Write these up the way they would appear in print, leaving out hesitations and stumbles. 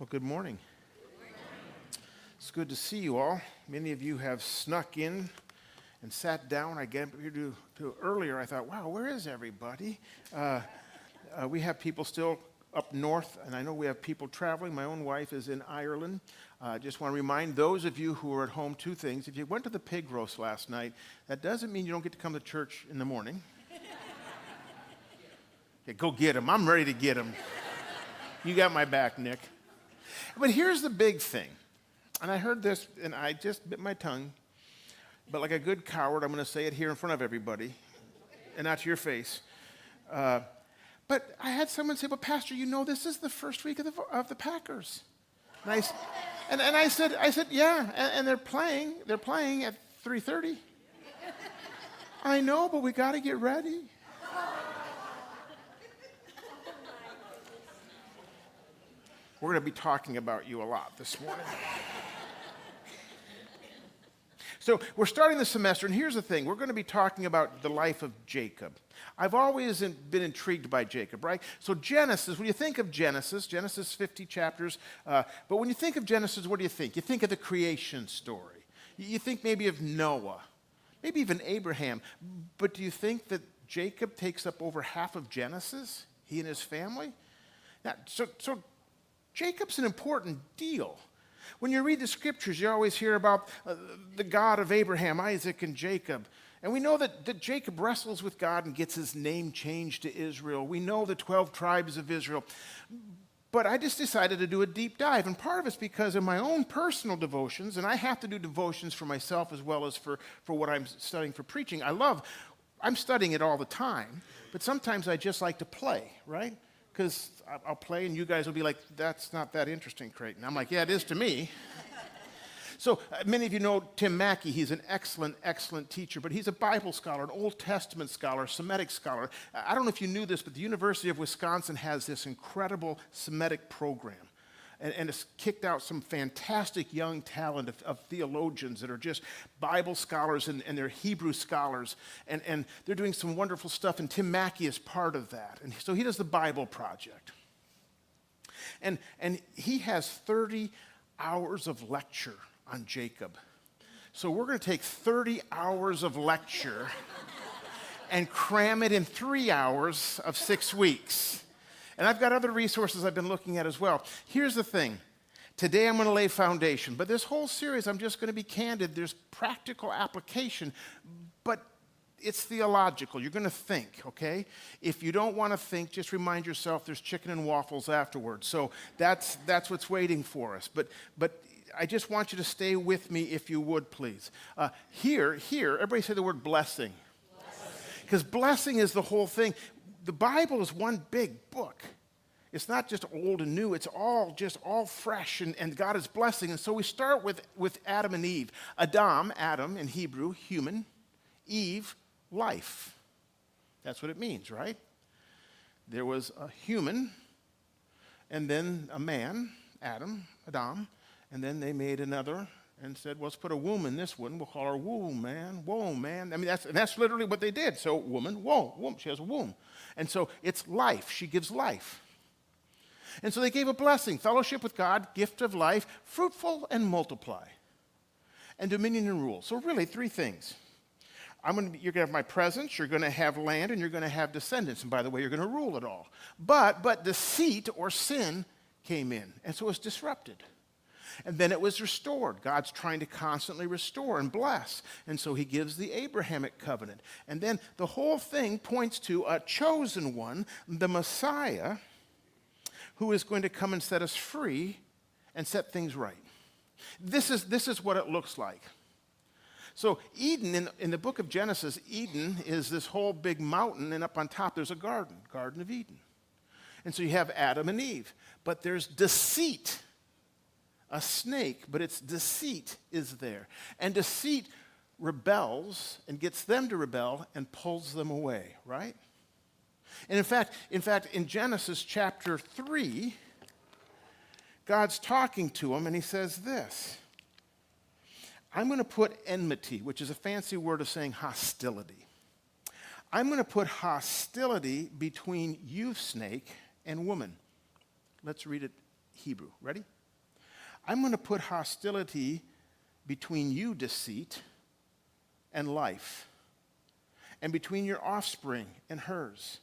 Well, good morning. It's good to see you all. Many of you have snuck in and sat down. I got here to earlier. I thought, wow, where is everybody? We have people still up north, and I know we have people traveling. My own wife is in Ireland. I just want to remind those of you who are at home two things. If you went to the pig roast last night, that doesn't mean you don't get to come to church in the morning. Okay, go get them. I'm ready to get them. You got my back, Nick. But here's the big thing. And I heard this, and I just bit my tongue. But like a good coward, I'm going to say it here in front of everybody, and not to your face. But I had someone say, well, Pastor, you know this is the first week of the Packers. And I said, yeah, and they're playing at 3:30. I know, but we got to get ready. We're going to be talking about you a lot this morning. So we're starting the semester, and here's the thing. We're going to be talking about the life of Jacob. I've always been intrigued by Jacob, right? So Genesis, when you think of Genesis 50 chapters, but when you think of Genesis, what do you think? You think of the creation story. You think maybe of Noah, maybe even Abraham. But do you think that Jacob takes up over half of Genesis, he and his family? Now, so Jacob's an important deal. When you read the scriptures, you always hear about the God of Abraham, Isaac, and Jacob. And we know that Jacob wrestles with God and gets his name changed to Israel. We know the 12 tribes of Israel. But I just decided to do a deep dive. And part of it's because in my own personal devotions, and I have to do devotions for myself as well as for what I'm studying for preaching. I'm studying it all the time, but sometimes I just like to play, right? Because I'll play and you guys will be like, that's not that interesting, Creighton. I'm like, yeah, it is to me. So many of you know Tim Mackey. He's an excellent, excellent teacher, but he's a Bible scholar, an Old Testament scholar, Semitic scholar. I don't know if you knew this, but the University of Wisconsin has this incredible Semitic program. And it's kicked out some fantastic young talent of theologians that are just Bible scholars and they're Hebrew scholars. And they're doing some wonderful stuff, and Tim Mackey is part of that. And so he does the Bible Project. And he has 30 hours of lecture on Jacob. So we're going to take 30 hours of lecture and cram it in 3 hours of 6 weeks. And I've got other resources I've been looking at as well. Here's the thing. Today I'm going to lay foundation. But this whole series, I'm just going to be candid. There's practical application, but it's theological. You're going to think, okay? If you don't want to think, just remind yourself there's chicken and waffles afterwards. So that's what's waiting for us. But I just want you to stay with me if you would, please. Here, everybody say the word blessing. Because blessing is the whole thing. The Bible is one big book. It's not just old and new. It's all fresh, and God is blessing. And so we start with Adam and Eve. Adam in Hebrew, human. Eve, life. That's what it means, right? There was a human, and then a man, Adam, and then they made another and said, well, let's put a womb in this one. We'll call her womb, man. I mean, that's literally what they did. So woman, womb. She has a womb. And so it's life. She gives life. And so they gave a blessing, fellowship with God, gift of life, fruitful and multiply, and dominion and rule. So really 3 things. You're going to have my presence, you're going to have land, and you're going to have descendants. And by the way, you're going to rule it all. But deceit or sin came in, and so it was disrupted. And then it was restored. God's trying to constantly restore and bless. And so he gives the Abrahamic covenant. And then the whole thing points to a chosen one, the Messiah, who is going to come and set us free and set things right. This is what it looks like. So Eden, in the book of Genesis, Eden is this whole big mountain, and up on top there's a garden of Eden. And so you have Adam and Eve. But there's deceit. A snake, but its deceit is there. And deceit rebels and gets them to rebel and pulls them away, right? And in fact, in Genesis chapter 3, God's talking to them and he says this. I'm going to put enmity, which is a fancy word of saying hostility. I'm going to put hostility between you, snake, and woman. Let's read it Hebrew. Ready? I'm going to put hostility between you, deceit, and life, and between your offspring and hers.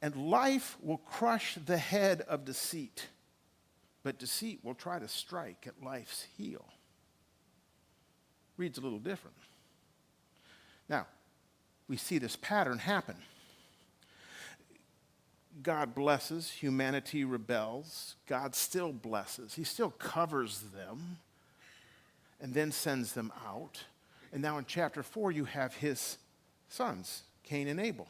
And life will crush the head of deceit, but deceit will try to strike at life's heel. Reads a little different. Now, we see this pattern happen. God blesses, humanity rebels, God still blesses. He still covers them and then sends them out. And now in chapter 4, you have his sons, Cain and Abel.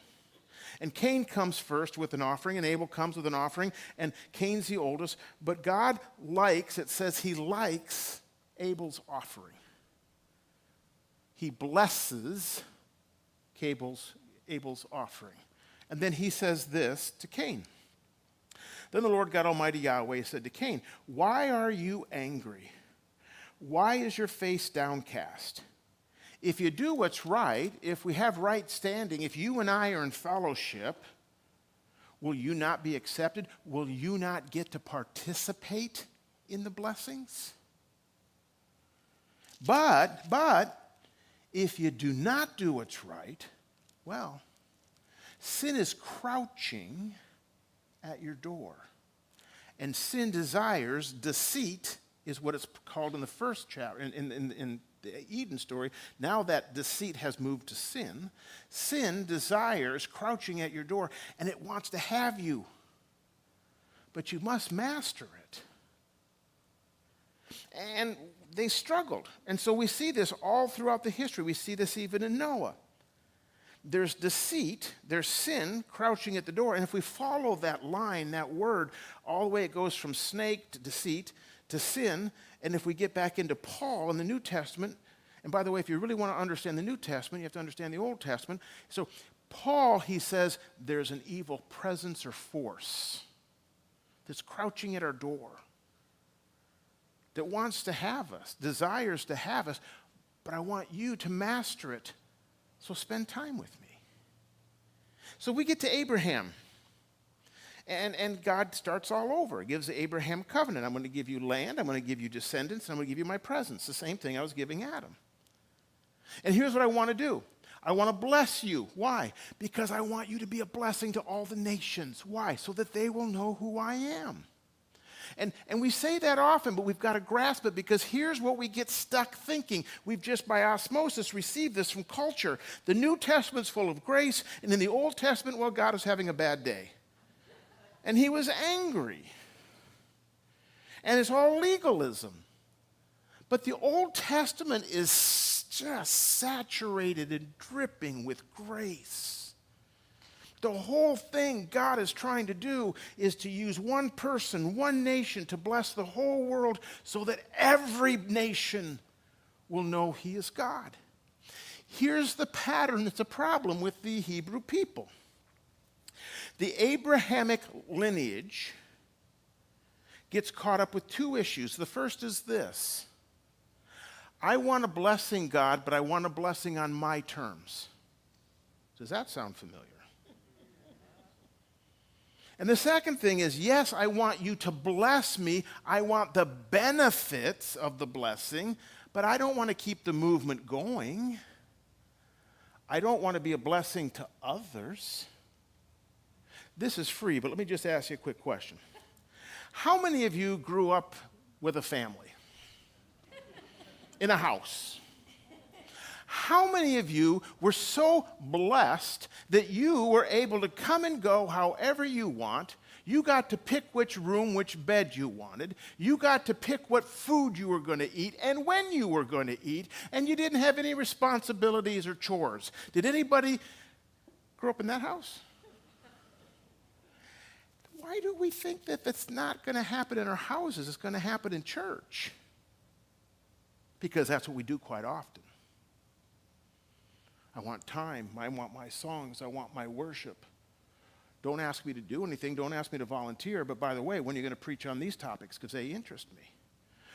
And Cain comes first with an offering, and Abel comes with an offering, and Cain's the oldest. But God likes, it says he likes Abel's offering. He blesses Abel's offering. And then he says this to Cain. Then the Lord God Almighty Yahweh said to Cain, why are you angry? Why is your face downcast? If you do what's right, if we have right standing, if you and I are in fellowship, will you not be accepted? Will you not get to participate in the blessings? But if you do not do what's right, well, sin is crouching at your door. And sin desires, deceit is what it's called in the first chapter, in the Eden story. Now that deceit has moved to sin. Sin desires crouching at your door, and it wants to have you. But you must master it. And they struggled. And so we see this all throughout the history. We see this even in Noah. There's deceit, there's sin crouching at the door. And if we follow that line, that word, all the way it goes from snake to deceit to sin. And if we get back into Paul in the New Testament, and by the way, if you really want to understand the New Testament, you have to understand the Old Testament. So Paul, he says, there's an evil presence or force that's crouching at our door, that wants to have us, desires to have us, but I want you to master it. So spend time with me. So we get to Abraham. And God starts all over. He gives Abraham a covenant. I'm going to give you land. I'm going to give you descendants. And I'm going to give you my presence. The same thing I was giving Adam. And here's what I want to do. I want to bless you. Why? Because I want you to be a blessing to all the nations. Why? So that they will know who I am. And we say that often, but we've got to grasp it, because here's what we get stuck thinking. We've just by osmosis received this from culture. The New Testament's full of grace, and in the Old Testament, well, God was having a bad day. And he was angry. And it's all legalism. But the Old Testament is just saturated and dripping with grace. The whole thing God is trying to do is to use one person, one nation, to bless the whole world so that every nation will know he is God. Here's the pattern that's a problem with the Hebrew people. The Abrahamic lineage gets caught up with two issues. The first is this: I want a blessing, God, but I want a blessing on my terms. Does that sound familiar? And the second thing is, yes, I want you to bless me. I want the benefits of the blessing, but I don't want to keep the movement going. I don't want to be a blessing to others. This is free, but let me just ask you a quick question. How many of you grew up with a family? In a house? How many of you were so blessed that you were able to come and go however you want? You got to pick which room, which bed you wanted. You got to pick what food you were going to eat and when you were going to eat, and you didn't have any responsibilities or chores. Did anybody grow up in that house? Why do we think that that's not going to happen in our houses? It's going to happen in church. Because that's what we do quite often. I want time. I want my songs. I want my worship. Don't ask me to do anything. Don't ask me to volunteer. But by the way, when are you going to preach on these topics? Because they interest me.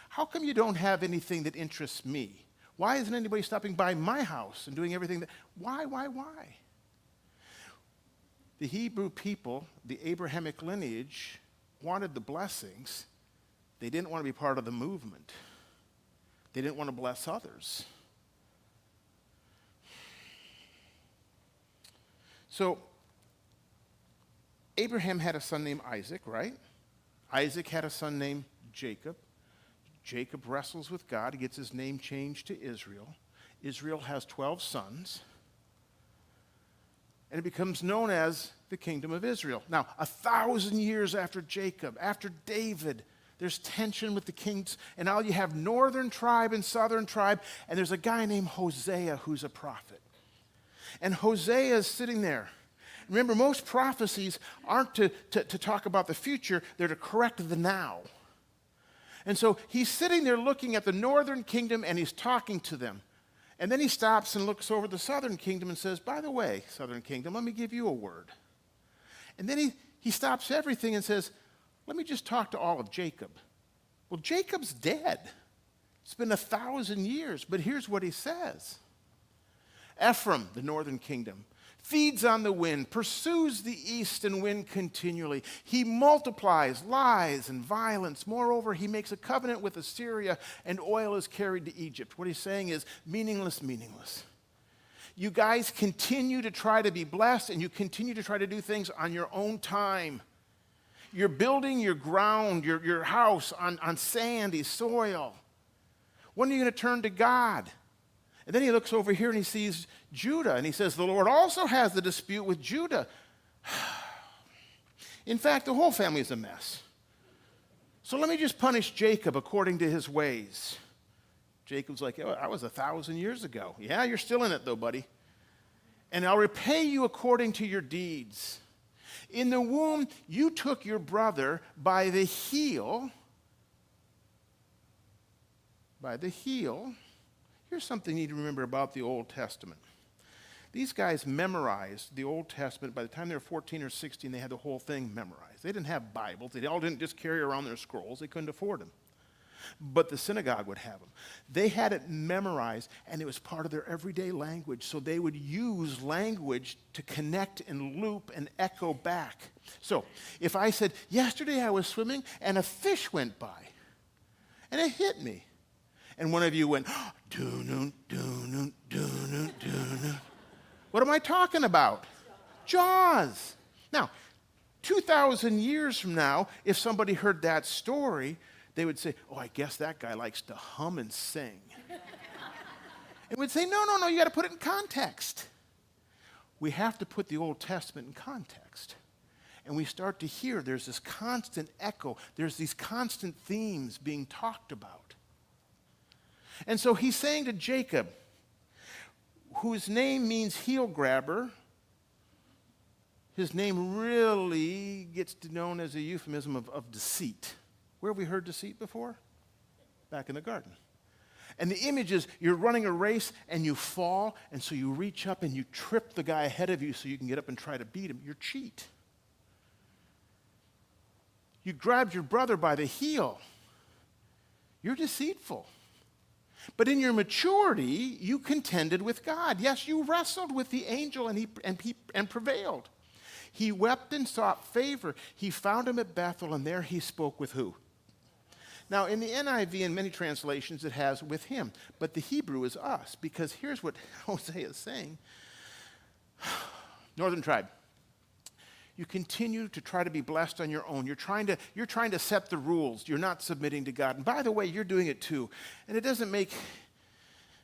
How come you don't have anything that interests me? Why isn't anybody stopping by my house and doing everything that... Why? The Hebrew people, the Abrahamic lineage, wanted the blessings, They didn't want to be part of the movement. They didn't want to bless others. So, Abraham had a son named Isaac, right? Isaac had a son named Jacob. Jacob wrestles with God. He gets his name changed to Israel. Israel has 12 sons. And it becomes known as the kingdom of Israel. Now, 1,000 years after Jacob, after David, there's tension with the kings. And now you have northern tribe and southern tribe. And there's a guy named Hosea who's a prophet. And Hosea is sitting there. Remember, most prophecies aren't to talk about the future. They're to correct the now. And so he's sitting there looking at the northern kingdom, and he's talking to them. And then he stops and looks over the southern kingdom and says, by the way, southern kingdom, let me give you a word. And then he stops everything and says, let me just talk to all of Jacob. Well, Jacob's dead. It's been 1,000 years, but here's what he says. Ephraim, the northern kingdom, feeds on the wind, pursues the east and wind continually. He multiplies lies and violence. Moreover, he makes a covenant with Assyria, and oil is carried to Egypt. What he's saying is meaningless, meaningless. You guys continue to try to be blessed, and you continue to try to do things on your own time. You're building your ground, your house on sandy soil. When are you going to turn to God? And then he looks over here and he sees Judah, and he says, the Lord also has the dispute with Judah. In fact, the whole family is a mess. So let me just punish Jacob according to his ways. Jacob's like, oh, I was 1,000 years ago. Yeah, you're still in it though, buddy. And I'll repay you according to your deeds. In the womb, you took your brother by the heel. By the heel. Here's something you need to remember about the Old Testament. These guys memorized the Old Testament. By the time they were 14 or 16, they had the whole thing memorized. They didn't have Bibles. They all didn't just carry around their scrolls. They couldn't afford them. But the synagogue would have them. They had it memorized, and it was part of their everyday language. So they would use language to connect and loop and echo back. So if I said, yesterday I was swimming, and a fish went by, and it hit me. And one of you went, doo-doo, doo-doo, doo-doo, doo-doo. What am I talking about? Jaws. Now, 2,000 years from now, if somebody heard that story, they would say, oh, I guess that guy likes to hum and sing. And we'd say, no, you got to put it in context. We have to put the Old Testament in context. And we start to hear there's this constant echo. There's these constant themes being talked about. And so he's saying to Jacob, whose name means heel grabber, his name really gets known as a euphemism of deceit. Where have we heard deceit before? Back in the garden. And the image is you're running a race and you fall, and so you reach up and you trip the guy ahead of you so you can get up and try to beat him. You're cheat. You grabbed your brother by the heel. You're deceitful. But in your maturity, you contended with God. Yes, you wrestled with the angel and prevailed. He wept and sought favor. He found him at Bethel, and there he spoke with who? Now, in the NIV and many translations, it has with him. But the Hebrew is us, because here's what Hosea is saying. Northern tribe. You continue to try to be blessed on your own. You're trying to set the rules. You're not submitting to God. And by the way, you're doing it too. And it doesn't make,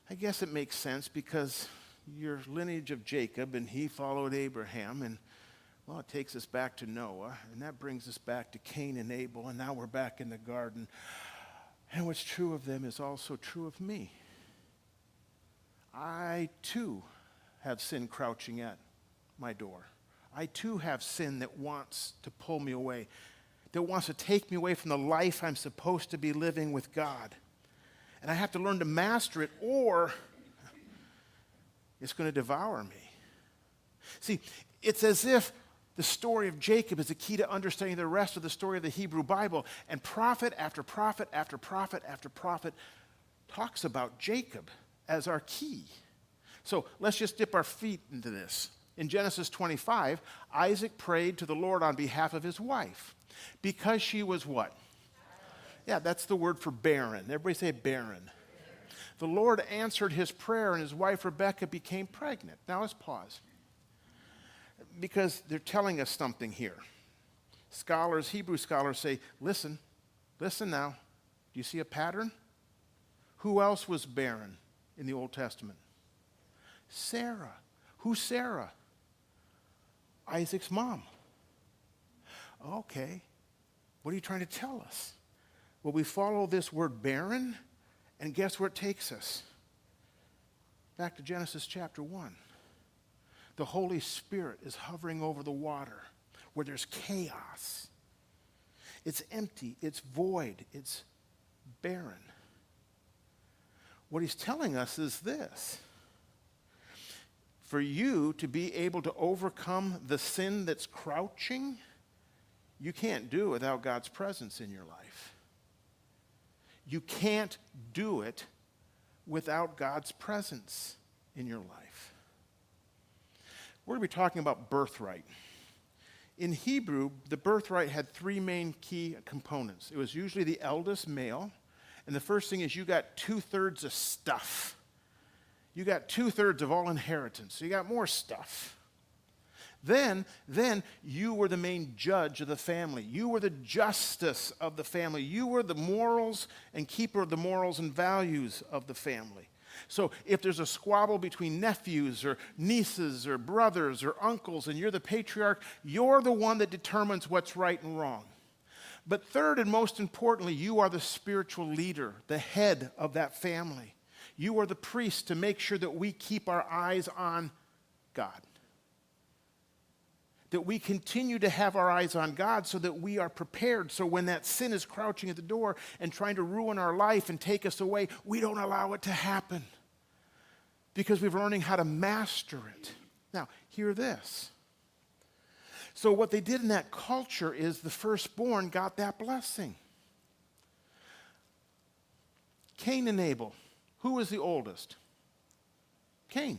I guess it makes sense because you're lineage of Jacob and he followed Abraham. And well, it takes us back to Noah. And that brings us back to Cain and Abel. And now we're back in the garden. And what's true of them is also true of me. I too have sin crouching at my door. I too have sin that wants to pull me away, that wants to take me away from the life I'm supposed to be living with God. And I have to learn to master it, or it's going to devour me. See, it's as if the story of Jacob is the key to understanding the rest of the story of the Hebrew Bible. And prophet after prophet after prophet after prophet talks about Jacob as our key. So let's just dip our feet into this. In Genesis 25, Isaac prayed to the Lord on behalf of his wife because she was what? Yeah, that's the word for barren. Everybody say barren. The Lord answered his prayer, and his wife Rebekah became pregnant. Now let's pause. Because they're telling us something here. Scholars, Hebrew scholars say, listen now. Do you see a pattern? Who else was barren in the Old Testament? Sarah. Who's Sarah? Isaac's mom. Okay. What are you trying to tell us? Well, we follow this word barren, and guess where it takes us? Back to Genesis chapter 1. The Holy Spirit is hovering over the water where there's chaos. It's empty, it's void, it's barren. What he's telling us is this. For you to be able to overcome the sin that's crouching, you can't do it without God's presence in your life. You can't do it without God's presence in your life. We're going to be talking about birthright. In Hebrew, the birthright had three main key components. It was usually the eldest male, and the first thing is you got 2/3 of stuff. You got 2/3 of all inheritance. So you got more stuff. Then you were the main judge of the family. You were the justice of the family. You were the morals and keeper of the morals and values of the family. So if there's a squabble between nephews or nieces or brothers or uncles and you're the patriarch, you're the one that determines what's right and wrong. But third and most importantly, you are the spiritual leader, the head of that family. You are the priest to make sure that we keep our eyes on God. That we continue to have our eyes on God so that we are prepared. So when that sin is crouching at the door and trying to ruin our life and take us away, we don't allow it to happen. Because we're learning how to master it. Now, hear this. So what they did in that culture is the firstborn got that blessing. Cain and Abel. Who was the oldest? Cain.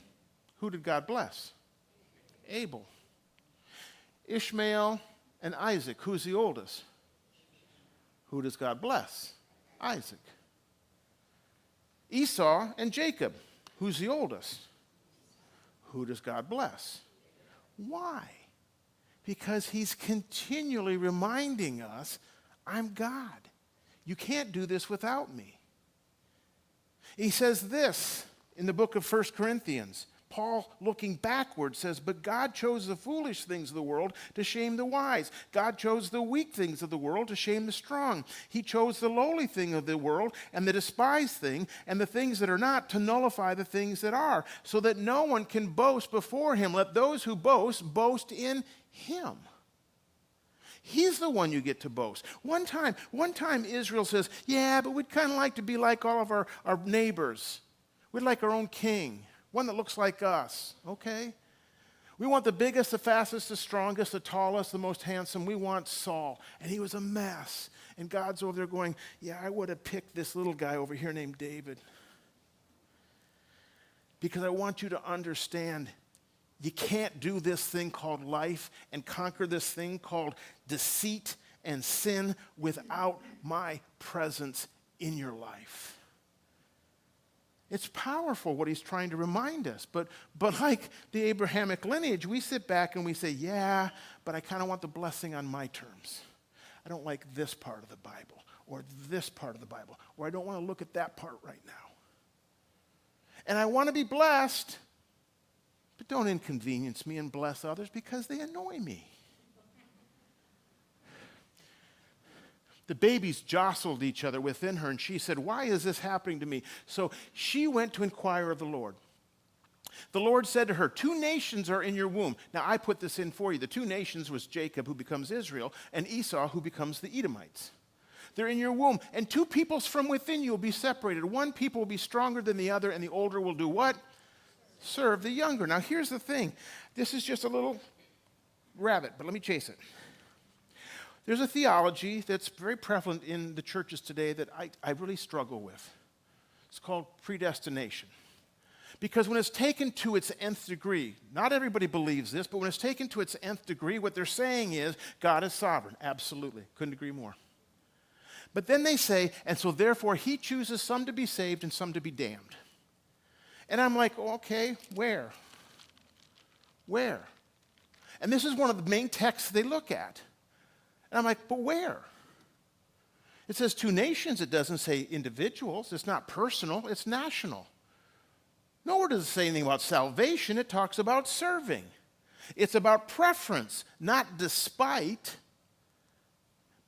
Who did God bless? Abel. Ishmael and Isaac. Who's the oldest? Who does God bless? Isaac. Esau and Jacob. Who's the oldest? Who does God bless? Why? Because he's continually reminding us, I'm God. You can't do this without me. He says this in the book of 1 Corinthians. Paul, looking backwards, says, but God chose the foolish things of the world to shame the wise. God chose the weak things of the world to shame the strong. He chose the lowly thing of the world and the despised thing and the things that are not to nullify the things that are, so that no one can boast before him. Let those who boast, boast in him. He's the one you get to boast. One time Israel says, yeah, but we'd kind of like to be like all of our neighbors. We'd like our own king. One that looks like us, okay? We want the biggest, the fastest, the strongest, the tallest, the most handsome. We want Saul. And he was a mess. And God's over there going, yeah, I would have picked this little guy over here named David. Because I want you to understand, you can't do this thing called life and conquer this thing called deceit and sin without my presence in your life. It's powerful what he's trying to remind us. But like the Abrahamic lineage, we sit back and we say, yeah, but I kind of want the blessing on my terms. I don't like this part of the Bible or this part of the Bible, or I don't want to look at that part right now. And I want to be blessed, but don't inconvenience me and bless others because they annoy me. The babies jostled each other within her, and she said, why is this happening to me? So she went to inquire of the Lord. The Lord said to her, 2 nations are in your womb. Now, I put this in for you. The 2 nations was Jacob, who becomes Israel, and Esau, who becomes the Edomites. They're in your womb, and 2 peoples from within you will be separated. One people will be stronger than the other, and the older will do what? Serve the younger. Now, here's the thing. This is just a little rabbit, but let me chase it. There's a theology that's very prevalent in the churches today that I really struggle with. It's called predestination. Because when it's taken to its nth degree, not everybody believes this, but when it's taken to its nth degree, what they're saying is God is sovereign. Absolutely. Couldn't agree more. But then they say, and so therefore he chooses some to be saved and some to be damned. And I'm like, okay, where? Where? And this is one of the main texts they look at. And I'm like, but where? It says two nations. It doesn't say individuals. It's not personal. It's national. Nowhere does it say anything about salvation. It talks about serving. It's about preference, not despite.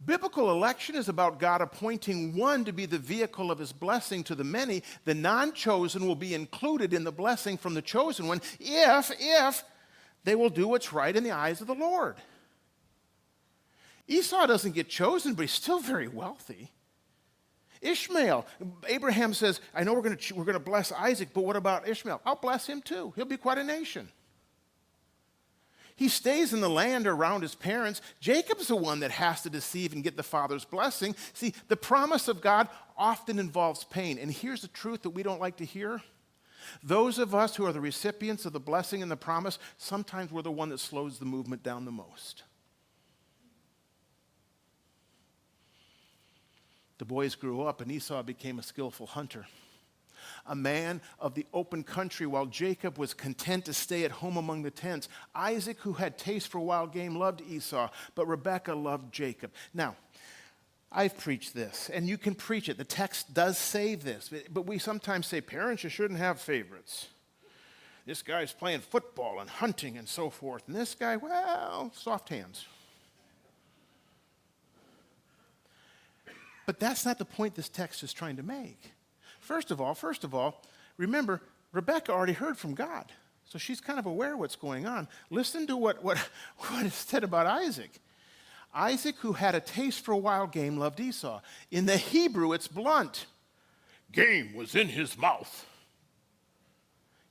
Biblical election is about God appointing one to be the vehicle of his blessing to the many. The non-chosen will be included in the blessing from the chosen one if they will do what's right in the eyes of the Lord. Esau doesn't get chosen, but he's still very wealthy. Ishmael, Abraham says, I know we're going to bless Isaac, but what about Ishmael? I'll bless him too. He'll be quite a nation. He stays in the land around his parents. Jacob's the one that has to deceive and get the father's blessing. See, the promise of God often involves pain. And here's the truth that we don't like to hear. Those of us who are the recipients of the blessing and the promise, sometimes we're the one that slows the movement down the most. The boys grew up, and Esau became a skillful hunter, a man of the open country, while Jacob was content to stay at home among the tents. Isaac, who had taste for wild game, loved Esau, but Rebekah loved Jacob. Now, I've preached this, and you can preach it. The text does say this, but we sometimes say, parents, you shouldn't have favorites. This guy's playing football and hunting and so forth, and this guy, well, soft hands. But that's not the point this text is trying to make. First of all, remember, Rebekah already heard from God. So she's kind of aware of what's going on. Listen to what is said about Isaac. Isaac, who had a taste for wild game, loved Esau. In the Hebrew, it's blunt. Game was in his mouth.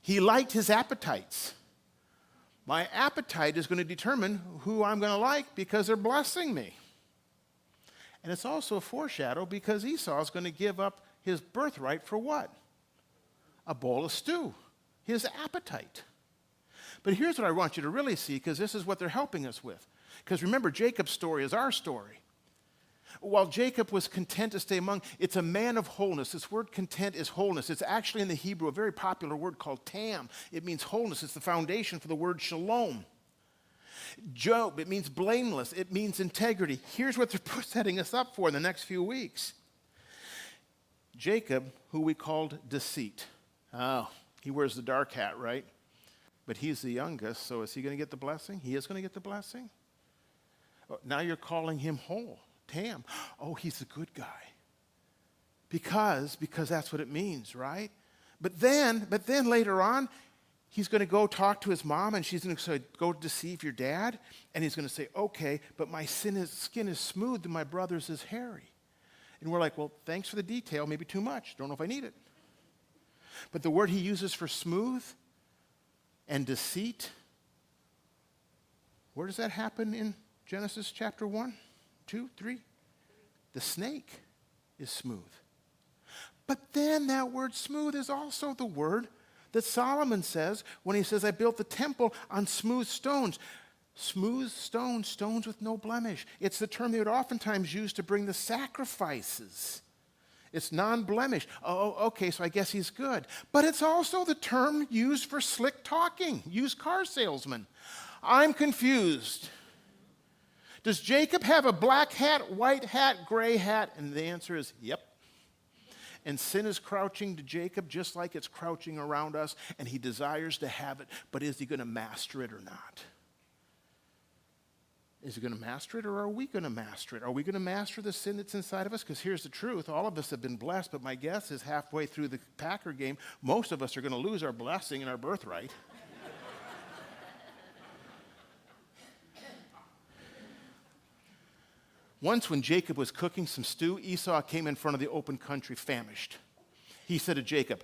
He liked his appetites. My appetite is going to determine who I'm going to like because they're blessing me. And it's also a foreshadow because Esau is going to give up his birthright for what? A bowl of stew, his appetite. But here's what I want you to really see, because this is what they're helping us with. Because remember, Jacob's story is our story. While Jacob was content to stay among, it's a man of wholeness. This word content is wholeness. It's actually in the Hebrew a very popular word called tam. It means wholeness. It's the foundation for the word shalom. Job, it means blameless. It means integrity. Here's what they're setting us up for in the next few weeks. Jacob, who we called deceit. Oh, he wears the dark hat, right? But he's the youngest, so is he going to get the blessing? He is going to get the blessing? Oh, now you're calling him whole, tam. Oh, he's a good guy. Because that's what it means, right? But then later on, he's going to go talk to his mom, and she's going to say, go deceive your dad. And he's going to say, okay, but my skin is smooth and my brother's is hairy. And we're like, well, thanks for the detail, maybe too much. Don't know if I need it. But the word he uses for smooth and deceit, where does that happen in Genesis chapter 1, 2, 3? The snake is smooth. But then that word smooth is also the word that Solomon says when he says, I built the temple on smooth stones. Smooth stones, stones with no blemish. It's the term they would oftentimes use to bring the sacrifices. It's non-blemish. Oh, okay, so I guess he's good. But it's also the term used for slick talking, used car salesman. I'm confused. Does Jacob have a black hat, white hat, gray hat? And the answer is, yep. And sin is crouching to Jacob just like it's crouching around us, and he desires to have it, but is he going to master it or not? Is he going to master it, or are we going to master it? Are we going to master the sin that's inside of us? Because here's the truth. All of us have been blessed, but my guess is halfway through the Packer game, most of us are going to lose our blessing and our birthright. Once when Jacob was cooking some stew, Esau came in front of the open country famished. He said to Jacob,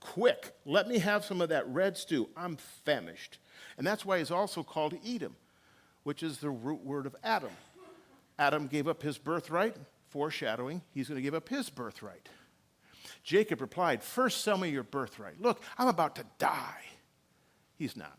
quick, let me have some of that red stew. I'm famished. And that's why he's also called Edom, which is the root word of Adam. Adam gave up his birthright, foreshadowing he's going to give up his birthright. Jacob replied, first sell me your birthright. Look, I'm about to die. He's not.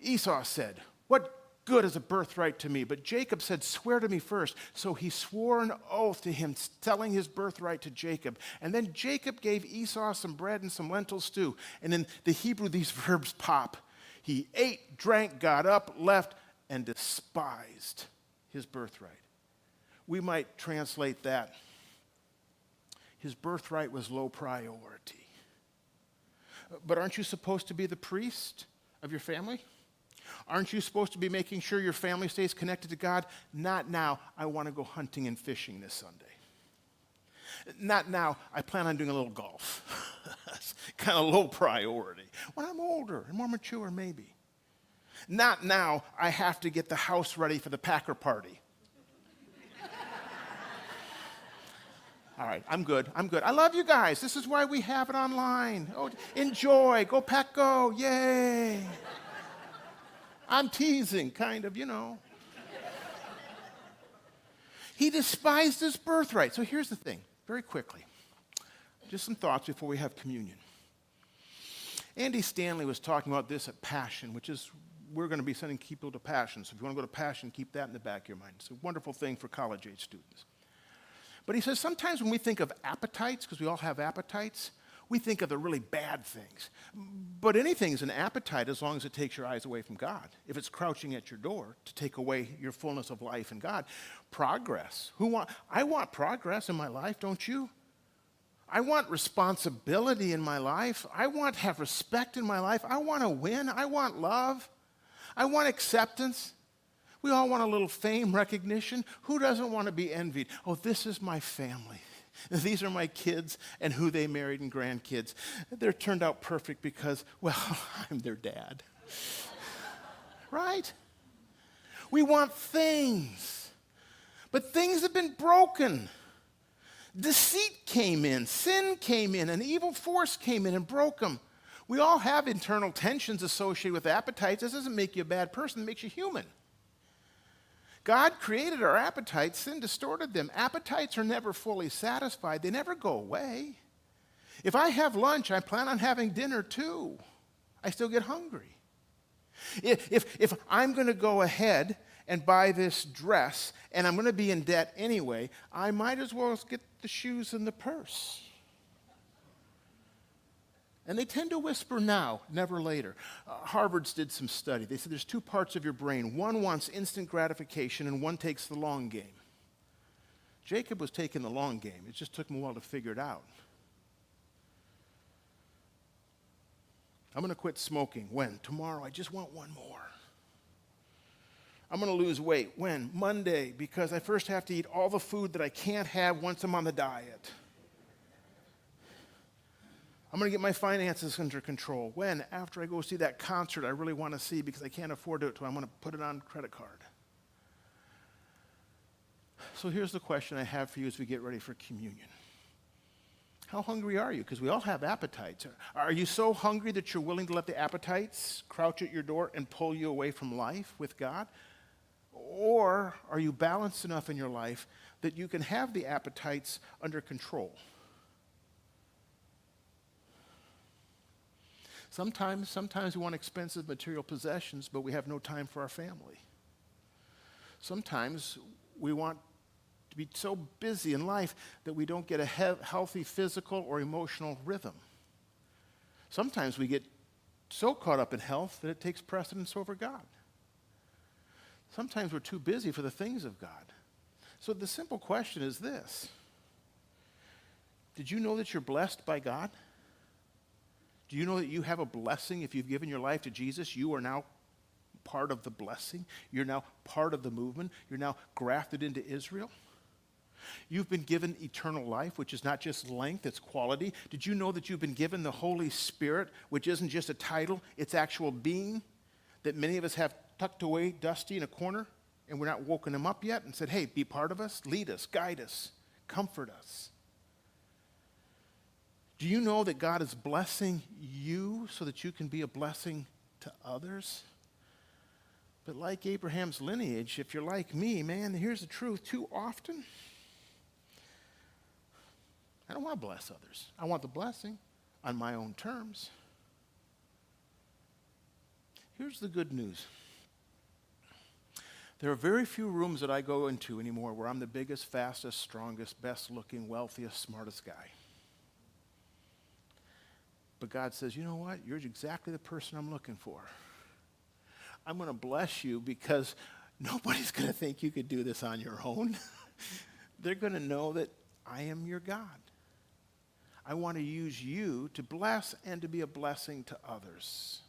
Esau said, what good as a birthright to me. But Jacob said, swear to me first. So he swore an oath to him, selling his birthright to Jacob. And then Jacob gave Esau some bread and some lentil stew. And in the Hebrew, these verbs pop. He ate, drank, got up, left, and despised his birthright. We might translate that. His birthright was low priority. But aren't you supposed to be the priest of your family? Aren't you supposed to be making sure your family stays connected to God? Not now. I want to go hunting and fishing this Sunday. Not now. I plan on doing a little golf. That's kind of low priority. When I'm older and more mature, maybe. Not now. I have to get the house ready for the Packer party. All right, I'm good. I love you guys. This is why we have it online. Oh, enjoy. Go Pack Go. Yay. I'm teasing, kind of, He despised his birthright. So here's the thing, very quickly. Just some thoughts before we have communion. Andy Stanley was talking about this at Passion, which is, we're going to be sending people to Passion. So if you want to go to Passion, keep that in the back of your mind. It's a wonderful thing for college-age students. But he says sometimes when we think of appetites, because we all have appetites, we think of the really bad things. But anything is an appetite as long as it takes your eyes away from God. If it's crouching at your door to take away your fullness of life in God. Progress. I want progress in my life, don't you? I want responsibility in my life. I want to have respect in my life. I want to win. I want love. I want acceptance. We all want a little fame, recognition. Who doesn't want to be envied? Oh, this is my family. These are my kids and who they married and grandkids. They're turned out perfect because, well, I'm their dad. Right? We want things. But things have been broken. Deceit came in, sin came in, an evil force came in and broke them. We all have internal tensions associated with appetites. This doesn't make you a bad person, it makes you human. God created our appetites, sin distorted them. Appetites are never fully satisfied. They never go away. If I have lunch, I plan on having dinner too. I still get hungry. If I'm going to go ahead and buy this dress and I'm going to be in debt anyway, I might as well get the shoes and the purse. And they tend to whisper now, never later. Harvard's did some study. They said there's two parts of your brain. One wants instant gratification and one takes the long game. Jacob was taking the long game. It just took him a while to figure it out. I'm going to quit smoking. When? Tomorrow. I just want one more. I'm going to lose weight. When? Monday, because I first have to eat all the food that I can't have once I'm on the diet. I'm going to get my finances under control. When? After I go see that concert I really want to see because I can't afford to, so I'm going to put it on credit card. So here's the question I have for you as we get ready for communion. How hungry are you? Because we all have appetites. Are you so hungry that you're willing to let the appetites crouch at your door and pull you away from life with God? Or are you balanced enough in your life that you can have the appetites under control? Sometimes we want expensive material possessions, but we have no time for our family. Sometimes we want to be so busy in life that we don't get a healthy physical or emotional rhythm. Sometimes we get so caught up in health that it takes precedence over God. Sometimes we're too busy for the things of God. So the simple question is this. Did you know that you're blessed by God? Do you know that you have a blessing if you've given your life to Jesus? You are now part of the blessing. You're now part of the movement. You're now grafted into Israel. You've been given eternal life, which is not just length, it's quality. Did you know that you've been given the Holy Spirit, which isn't just a title, it's actual being that many of us have tucked away dusty in a corner, and we're not woken him up yet and said, hey, be part of us, lead us, guide us, comfort us. Do you know that God is blessing you so that you can be a blessing to others? But like Abraham's lineage, if you're like me, man, here's the truth. Too often, I don't want to bless others. I want the blessing on my own terms. Here's the good news. There are very few rooms that I go into anymore where I'm the biggest, fastest, strongest, best looking, wealthiest, smartest guy. But God says, you know what? You're exactly the person I'm looking for. I'm going to bless you because nobody's going to think you could do this on your own. They're going to know that I am your God. I want to use you to bless and to be a blessing to others.